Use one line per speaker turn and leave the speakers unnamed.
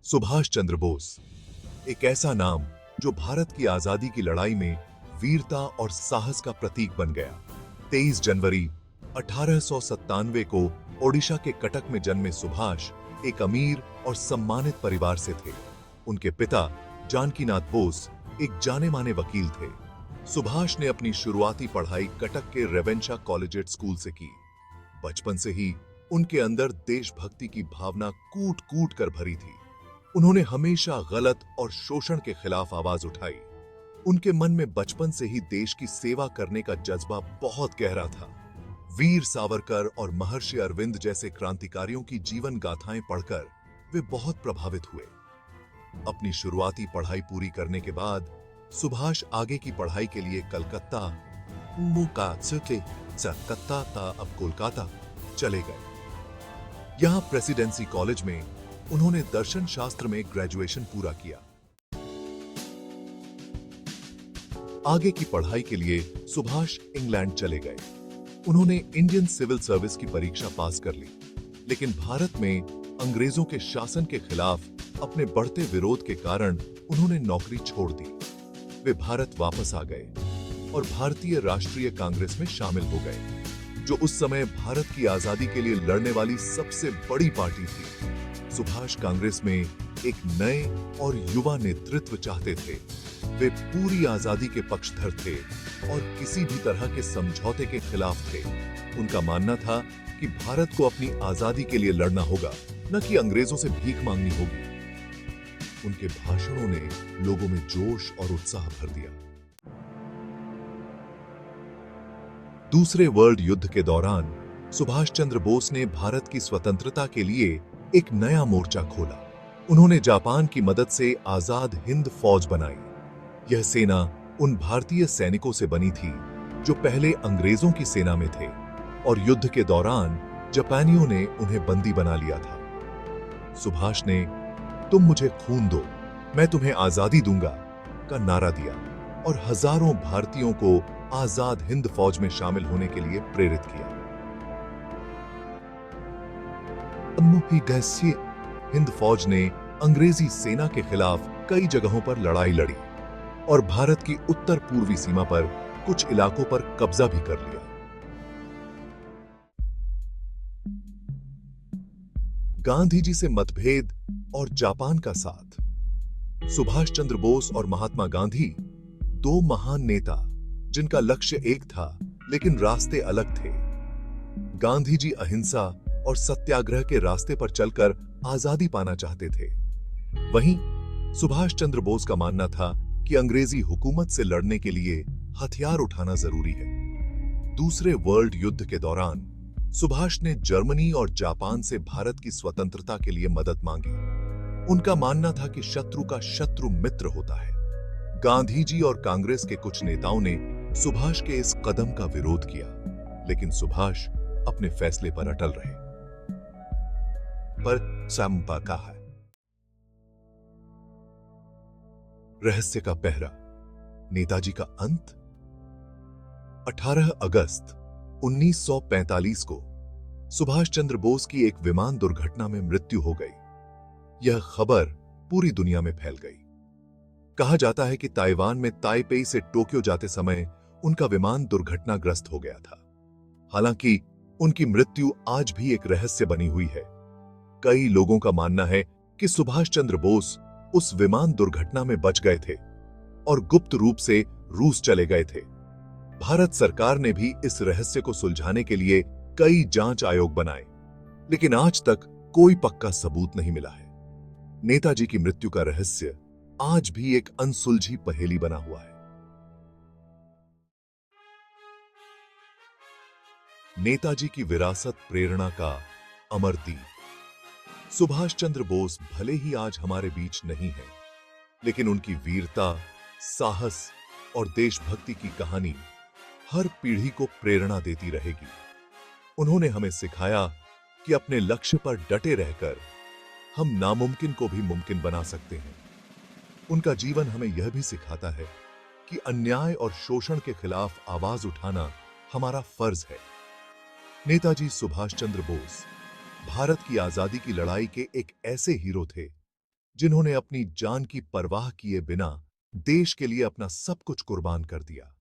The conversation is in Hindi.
सुभाष चंद्र बोस, एक ऐसा नाम जो भारत की आजादी की लड़ाई में वीरता और साहस का प्रतीक बन गया। 23 जनवरी 1897 को ओडिशा के कटक में जन्मे सुभाष एक अमीर और सम्मानित परिवार से थे। उनके पिता जानकीनाथ बोस एक जाने माने वकील थे। सुभाष ने अपनी शुरुआती पढ़ाई कटक के रेवेंशा कॉलेजिएट स्कूल से की। बचपन से ही उनके अंदर देशभक्ति की भावना कूट कूट कर भरी थी। उन्होंने हमेशा गलत और शोषण के खिलाफ आवाज उठाई। उनके मन में बचपन से ही देश की सेवा करने का जज्बा बहुत गहरा था। वीर सावरकर और महर्षि अरविंद जैसे क्रांतिकारियों की जीवन गाथाएं पढ़कर वे बहुत प्रभावित हुए। अपनी शुरुआती पढ़ाई पूरी करने के बाद सुभाष आगे की पढ़ाई के लिए कलकत्ता अब कोलकाता चले गए। यहां प्रेसिडेंसी कॉलेज में उन्होंने दर्शन शास्त्र में ग्रेजुएशन पूरा किया। आगे की पढ़ाई के लिए सुभाष इंग्लैंड चले गए। उन्होंने इंडियन सिविल सर्विस की परीक्षा पास कर ली, लेकिन भारत में अंग्रेजों के शासन के खिलाफ अपने बढ़ते विरोध के कारण उन्होंने नौकरी छोड़ दी। वे भारत वापस आ गए और भारतीय राष्ट्रीय कांग्रेस में शामिल हो गए, जो उस समय भारत की आजादी के लिए लड़ने वाली सबसे बड़ी पार्टी थी। सुभाष कांग्रेस में एक नए और युवा नेतृत्व चाहते थे। वे पूरी आजादी के पक्षधर थे और किसी भी तरह के समझौते के खिलाफ थे। उनका मानना था कि भारत को अपनी आजादी के लिए लड़ना होगा, न कि अंग्रेजों से भीख मांगनी होगी। उनके भाषणों ने लोगों में जोश और उत्साह भर दिया। दूसरे वर्ल्ड युद्ध के दौरान सुभाष चंद्र बोस ने भारत की स्वतंत्रता के लिए एक नया मोर्चा खोला। उन्होंने जापान की मदद से आजाद हिंद फौज बनाई। यह सेना उन भारतीय सैनिकों से बनी थी जो पहले अंग्रेजों की सेना में थे और युद्ध के दौरान जापानियों ने उन्हें बंदी बना लिया था। सुभाष ने "तुम मुझे खून दो, मैं तुम्हें आजादी दूंगा" का नारा दिया और हजारों भारतीयों को आजाद हिंद फौज में शामिल होने के लिए प्रेरित किया। हिंद फौज ने अंग्रेजी सेना के खिलाफ कई जगहों पर लड़ाई लड़ी और भारत की उत्तर पूर्वी सीमा पर कुछ इलाकों पर कब्जा भी कर लिया। गांधी जी से मतभेद और जापान का साथ। सुभाष चंद्र बोस और महात्मा गांधी दो महान नेता जिनका लक्ष्य एक था, लेकिन रास्ते अलग थे। गांधी जी अहिंसा और सत्याग्रह के रास्ते पर चलकर आजादी पाना चाहते थे। वहीं सुभाष चंद्र बोस का मानना था कि अंग्रेजी हुकूमत से लड़ने के लिए हथियार उठाना जरूरी है। दूसरे वर्ल्ड युद्ध के दौरान सुभाष ने जर्मनी और जापान से भारत की स्वतंत्रता के लिए मदद मांगी। उनका मानना था कि शत्रु का शत्रु मित्र होता है। गांधी जी और कांग्रेस के कुछ नेताओं ने सुभाष के इस कदम का विरोध किया, लेकिन सुभाष अपने फैसले पर अटल रहे। पर संपा का है रहस्य का पहरा, नेताजी का अंत। 18 अगस्त 1945 को सुभाष चंद्र बोस की एक विमान दुर्घटना में मृत्यु हो गई। यह खबर पूरी दुनिया में फैल गई। कहा जाता है कि ताइवान में ताइपेई से टोक्यो जाते समय उनका विमान दुर्घटनाग्रस्त हो गया था। हालांकि उनकी मृत्यु आज भी एक रहस्य बनी हुई है। कई लोगों का मानना है कि सुभाष चंद्र बोस उस विमान दुर्घटना में बच गए थे और गुप्त रूप से रूस चले गए थे। भारत सरकार ने भी इस रहस्य को सुलझाने के लिए कई जांच आयोग बनाए, लेकिन आज तक कोई पक्का सबूत नहीं मिला है। नेताजी की मृत्यु का रहस्य आज भी एक अनसुलझी पहेली बना हुआ है। नेताजी की विरासत प्रेरणा का अमरदीप। सुभाष चंद्र बोस भले ही आज हमारे बीच नहीं है, लेकिन उनकी वीरता, साहस और देशभक्ति की कहानी हर पीढ़ी को प्रेरणा देती रहेगी। उन्होंने हमें सिखाया कि अपने लक्ष्य पर डटे रहकर हम नामुमकिन को भी मुमकिन बना सकते हैं। उनका जीवन हमें यह भी सिखाता है कि अन्याय और शोषण के खिलाफ आवाज उठाना हमारा फर्ज है। नेताजी सुभाष चंद्र बोस भारत की आजादी की लड़ाई के एक ऐसे हीरो थे जिन्होंने अपनी जान की परवाह किए बिना देश के लिए अपना सब कुछ कुर्बान कर दिया।